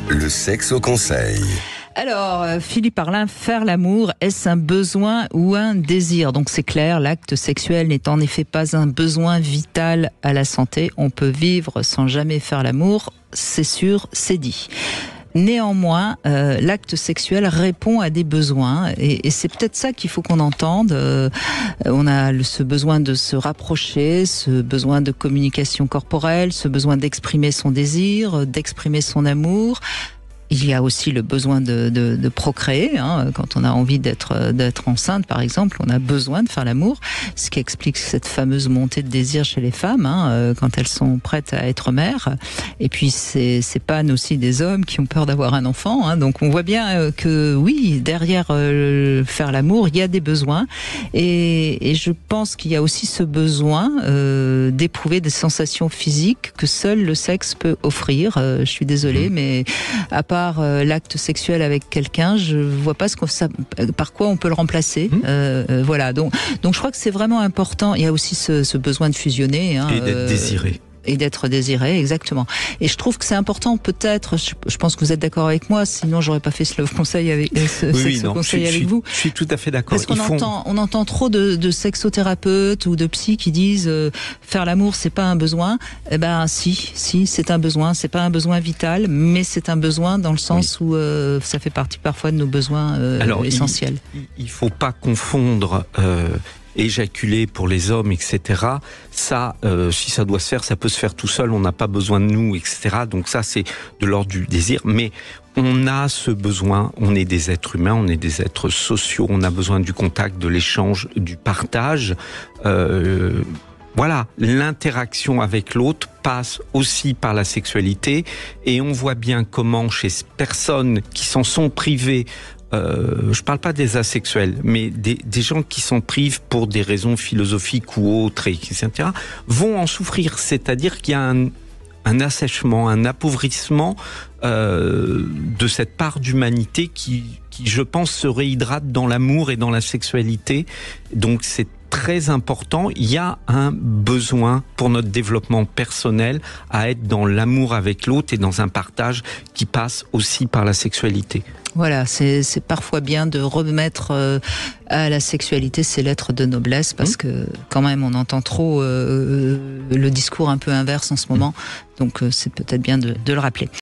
Le sexe au conseil. Alors, Philippe Arlin, faire l'amour, est-ce un besoin ou un désir? Donc c'est clair, l'acte sexuel n'est en effet pas un besoin vital à la santé. On peut vivre sans jamais faire l'amour, c'est sûr, c'est dit. Néanmoins, l'acte sexuel répond à des besoins et c'est peut-être ça qu'il faut qu'on entende. On a ce besoin de se rapprocher, ce besoin de communication corporelle, ce besoin d'exprimer son désir, d'exprimer son amour. Il y a aussi le besoin de procréer. Quand on a envie d'être enceinte, par exemple, on a besoin de faire l'amour, ce qui explique cette fameuse montée de désir chez les femmes quand elles sont prêtes à être mères. Et puis c'est pas aussi des hommes qui ont peur d'avoir un enfant. Donc on voit bien que oui, derrière faire l'amour, il y a des besoins. Et je pense qu'il y a aussi ce besoin d'éprouver des sensations physiques que seul le sexe peut offrir. Je suis désolée, mais à part l'acte sexuel avec quelqu'un, je vois pas par quoi on peut le remplacer. Voilà. Donc je crois que c'est vraiment important. Il y a aussi ce besoin de fusionner. Et d'être désiré. Et d'être désiré, exactement. Et je trouve que c'est important, peut-être, je pense que vous êtes d'accord avec moi, sinon j'aurais pas fait ce conseil avec vous. Je suis tout à fait d'accord. Parce qu'on entend trop de sexothérapeutes ou de psy qui disent faire l'amour c'est pas un besoin. Eh ben si, c'est un besoin. C'est pas un besoin vital, mais c'est un besoin dans le sens où ça fait partie parfois de nos besoins essentiels. Il faut pas confondre éjaculer pour les hommes, etc. Ça, si ça doit se faire, ça peut se faire tout seul. On n'a pas besoin de nous, etc. Donc ça, c'est de l'ordre du désir. Mais on a ce besoin. On est des êtres humains, on est des êtres sociaux. On a besoin du contact, de l'échange, du partage. Voilà, l'interaction avec l'autre passe aussi par la sexualité. Et on voit bien comment chez ces personnes qui s'en sont privées, je parle pas des asexuels, mais des gens qui s'en privent pour des raisons philosophiques ou autres, etc., vont en souffrir. C'est-à-dire qu'il y a un assèchement, un appauvrissement de cette part d'humanité qui, je pense, se réhydrate dans l'amour et dans la sexualité. Donc c'est très important. Il y a un besoin pour notre développement personnel à être dans l'amour avec l'autre et dans un partage qui passe aussi par la sexualité. Voilà, c'est parfois bien de remettre à la sexualité ses lettres de noblesse parce que quand même on entend trop le discours un peu inverse en ce moment. Donc c'est peut-être bien de le rappeler.